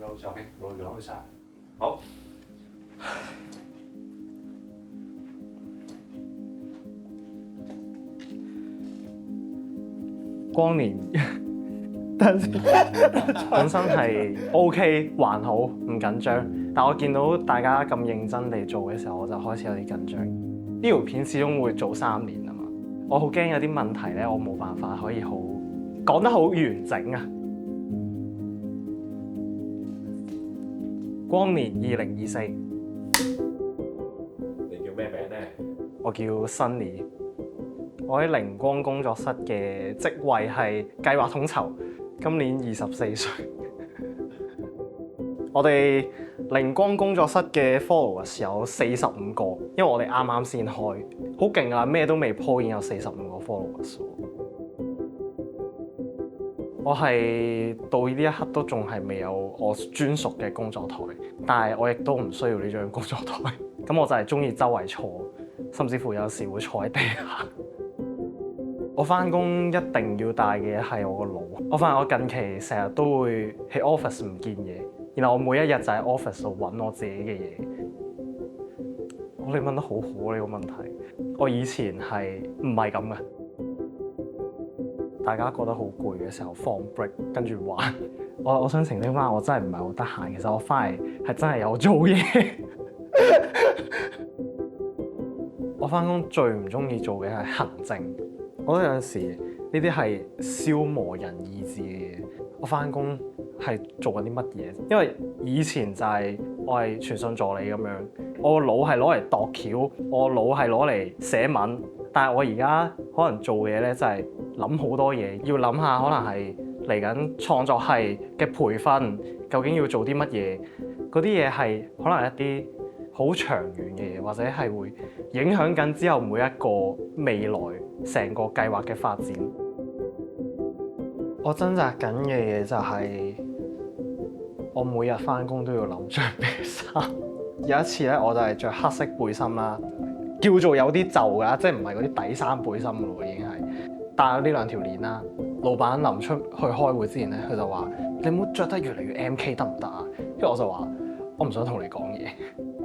好似 OK，攞咗晒。好。光年本身係 OK 還好，唔緊張。但我見到大家咁認真地做嘅時候，我就開始有啲緊張。呢條片始終會做3年啊嘛，我好驚有啲問題咧，我冇辦法可以好講得好完整啊。光年2024，你叫咩名咧？我叫 Sunny， 我喺靈光工作室嘅職位係計劃統籌，今年24歲。我哋靈光工作室嘅 followers 有45個，因為我哋啱啱先開，好勁啊！咩都未鋪已經有45個 followers。我係到呢一刻都仲係未有我專屬嘅工作台，但係我亦都唔需要呢張工作台。咁我就係中意周圍坐，甚至乎有時會坐喺地下。我翻工一定要帶嘅係我個腦。我發現我近期成日都會喺 office 唔見嘢，然後我每一日就喺 office 度揾我自己嘅嘢。你問得好好呢個問題。我以前係唔係咁嘅？大家覺得好攰嘅時候放 break 跟住玩。我想澄清翻，我真係唔係好得閒。其實我翻嚟係真係有做嘢。我翻工最唔中意做嘅係行政。我覺得有陣時呢啲係消磨人意志嘅嘢。我翻工係做緊啲乜嘢？因為以前就係我係傳訊助理咁樣，我個腦係攞嚟度橋，我個腦係攞嚟寫文。但係我而家可能做嘅嘢咧，就係諗好多嘢，要諗下可能係嚟緊創作系嘅培訓，究竟要做啲乜嘢？嗰啲嘢係可能一啲好長遠嘅嘢，或者係會影響緊之後每一個未來成個計劃嘅發展。我掙扎緊嘅嘢就係我每日翻工都要諗着咩衫。有一次咧，我就係着黑色背心啦。叫做有啲皺㗎，即係唔係嗰啲底衫背心咯，已經係帶咗呢2條鏈啦。老闆臨出去開會之前咧，佢就話：你唔好着得越嚟越 MK 得唔得啊？跟住我就話：我唔想同你講嘢。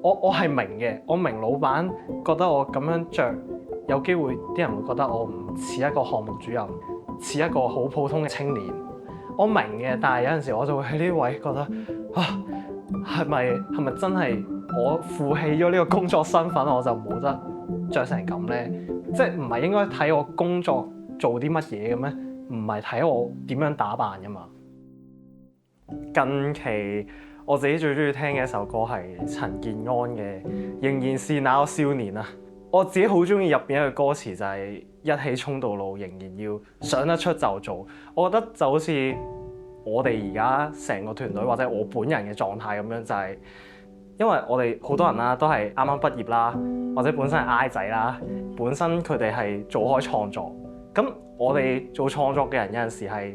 我係明嘅，我明老闆覺得我咁樣着，有機會啲人會覺得我唔似一個項目主任，似一個好普通嘅青年。我明嘅，但係有陣時我就會喺呢位覺得啊，係咪真係？我負起咗呢個工作身份，我就冇得着成咁咧。即係唔係應該睇我工作做啲乜嘢嘅咩？唔係睇我點樣打扮噶嘛。近期我自己最中意聽嘅一首歌係陳健安嘅《仍然是那個少年》啊。我自己好中意入邊一句歌詞就係一起衝到老，仍然要想得出就做。我覺得就好似我哋而家成個團隊或者我本人嘅狀態咁樣，就係。因為我哋好多人啦，都係啱啱畢業啦，或者本身係 I 仔啦，本身佢哋係做開創作。咁我哋做創作嘅人有陣時係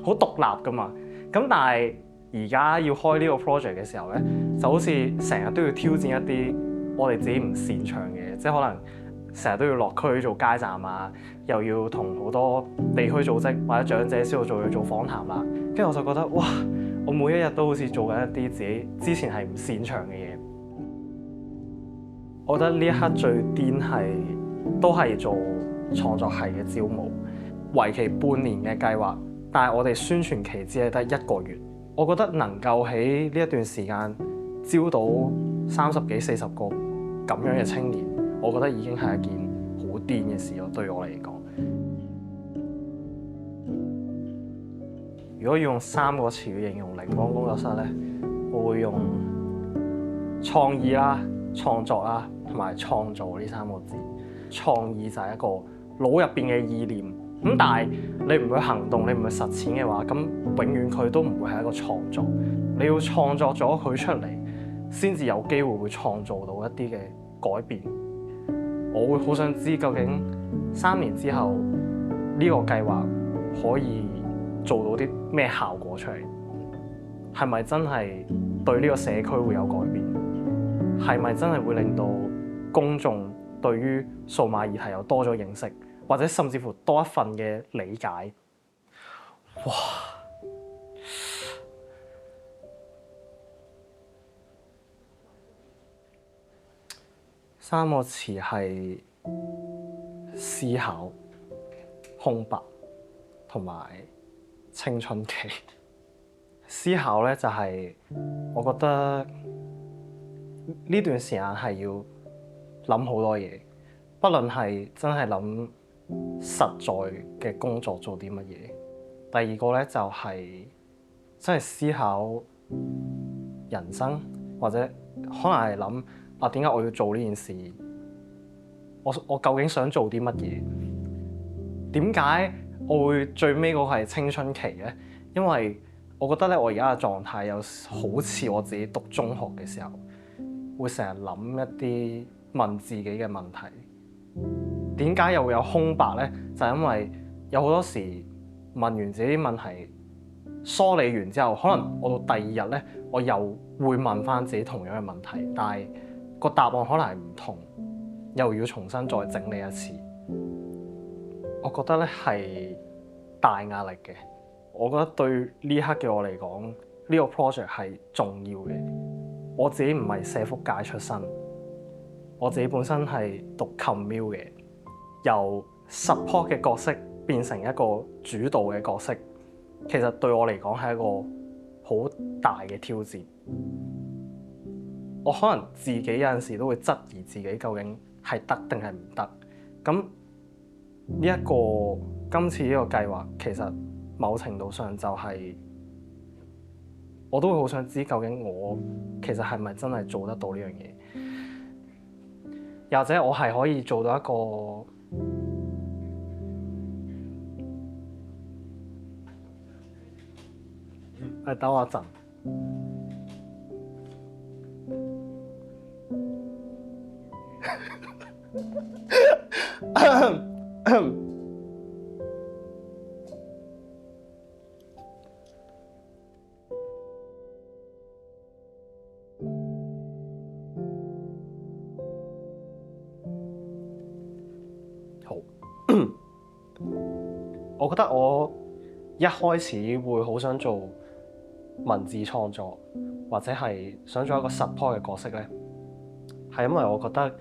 好獨立噶嘛。咁但係而家要開呢個 project 嘅時候咧，就好似成日都要挑戰一啲我哋自己唔擅長嘅，即係可能成日都要落區做街站啊，又要同好多地區組織或者長者先做訪談啦。跟住我就覺得哇！我每一日都好似做緊一啲自己之前係唔擅長嘅嘢。我覺得呢一刻最癲係都係做創作系嘅招募，為期半年嘅計劃，但係我哋宣傳期只係得1個月。我覺得能夠喺呢一段時間招到30幾40個咁樣嘅青年，我覺得已經係一件好癲嘅事咯，對我嚟講。如果要用3個詞語形容靈光工作室咧，我會用創意啦、創作啦同埋創造呢3個字。創意就係一個腦入邊嘅意念，咁但係你唔去行動，你唔去實踐嘅話，咁永遠佢都唔會係一個創作。你要創作咗佢出嚟，先至有機會會創造到一啲嘅改變。我會好想知究竟3年之後呢個計劃可以做到啲咩效果出嚟？係咪真係對呢個社區會有改變？係咪真係會令到公眾對於數碼議題有多咗認識，或者甚至乎多一份嘅理解？哇！三個詞係思考、空白同埋青春期。思考咧就係我覺得呢段時間係要諗好多嘢，不論係真係諗實在嘅工作做啲乜嘢。第二個咧就係真係思考人生，或者可能係諗點解我要做呢件事？我究竟想做啲乜嘢？點解我會最尾嗰個係青春期咧？因為我覺得咧，我而家嘅狀態有好似我自己讀中學嘅時候，會成日諗一啲問自己嘅問題。點解又會有空白咧？就係因為有好多時問完自己啲問題，梳理完之後，可能我到第二日咧，我又會問翻自己同樣嘅問題，但係個答案可能係唔同，又要重新再整理一次。我覺得咧係大壓力嘅。我覺得對呢刻嘅我嚟講，呢個 project 係重要嘅。我自己唔係社福界出身，我自己本身係讀 commute 嘅，由 support 嘅角色變成一個主導嘅角色，其實對我嚟講係一個好大嘅挑戰。我可能自己有陣時都會質疑自己究竟係得定係唔得。咁今次呢個計劃其實某程度上就係我都會好想知究竟我其實係咪真係做得到呢樣嘢，又或者我係可以做到一個等我一陣。好，我覺得我一開始會好想做文字創作，或者係想做一個 support 嘅角色咧，係因為我覺得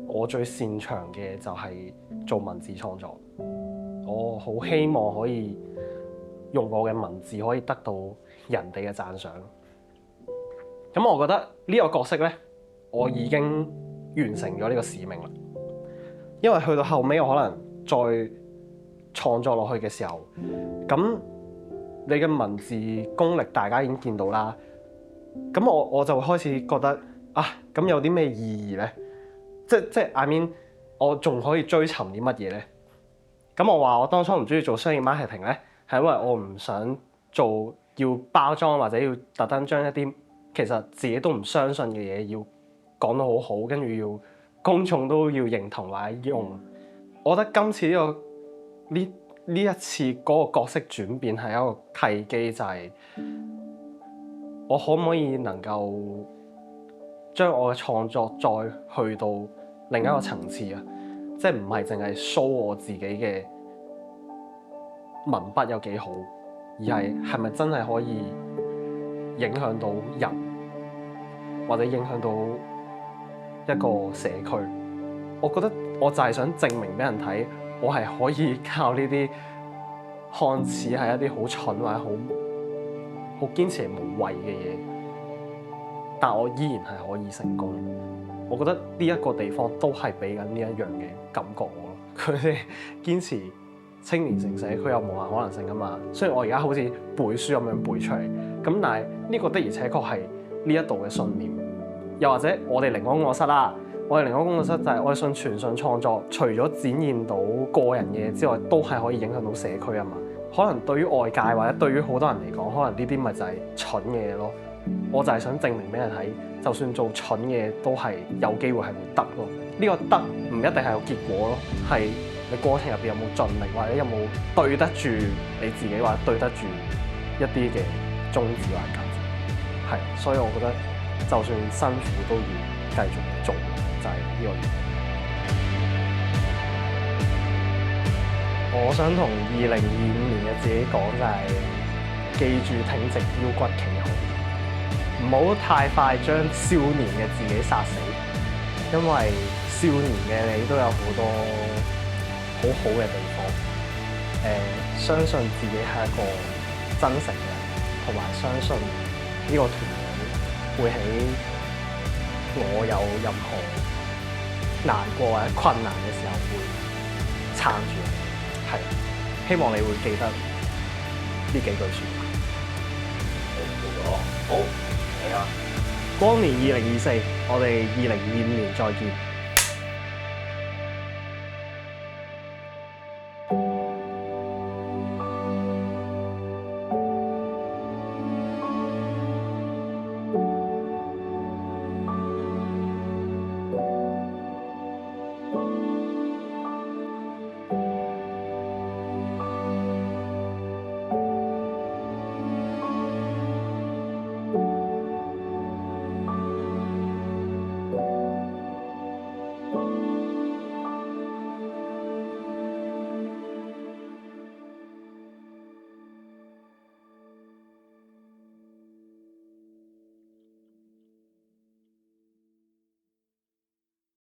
我最擅長嘅就係做文字創作。我好希望可以用我嘅文字可以得到人哋嘅讚賞。咁我覺得呢個角色咧，我已經完成咗呢個使命啦。因為去到後尾，我可能再創作落去嘅時候，咁你嘅文字功力大家已經見到啦。咁我就開始覺得咁有啲咩意義咧？即 I mean， 我仲可以追尋啲乜嘢咧？咁我話我當初唔中意做商業 marketing 咧，係因為我唔想做要包裝或者要特登將一啲其實自己都唔相信嘅嘢要講到好好，跟住要公眾都要認同或者用。我覺得今次呢一次嗰個角色轉變係一個契機，就係我可唔可以能夠將我嘅創作再去到另一個層次啊？即係唔係淨係 show 我自己嘅文筆有幾好，而係咪真係可以影響到人，或者影響到一個社區？我覺得我就係想證明俾人睇，我係可以靠呢啲看似係一啲好蠢或者好堅持無謂嘅嘢，但我依然係可以成功。我覺得呢一個地方都係俾緊呢一樣嘅感覺我咯。佢哋堅持青年城社區有無限可能性㗎嘛。雖然我而家好似背書咁樣背出嚟，咁但係呢個的而且確係呢一度嘅信念。又或者我哋靈光工作室啦，我哋靈光工作室就係我哋信全信創作，除咗展現到個人嘢之外，都係可以影響到社區啊嘛。可能對於外界或者對於好多人嚟講，可能呢啲咪就係蠢嘅嘢咯。我就係想證明俾人睇，就算做蠢嘅嘢都係有機會係會得咯。呢個得唔一定係有結果咯，係你過程入邊有冇盡力，或者有冇對得住你自己，或者對得住一啲嘅宗旨或者價值。係，所以我覺得就算辛苦都要繼續做，就係呢個原因。我想同2025年嘅自己講就係，記住挺直腰骨企好，唔好太快將少年嘅自己殺死。因為少年嘅你都有好多好好嘅地方。相信自己係一個真誠嘅人，同埋相信呢個團隊會喺我有任何難過或者困難嘅時候會撐住你。係，希望你會記得呢幾句説話。好，係啊。光年2024，我哋2025年再見。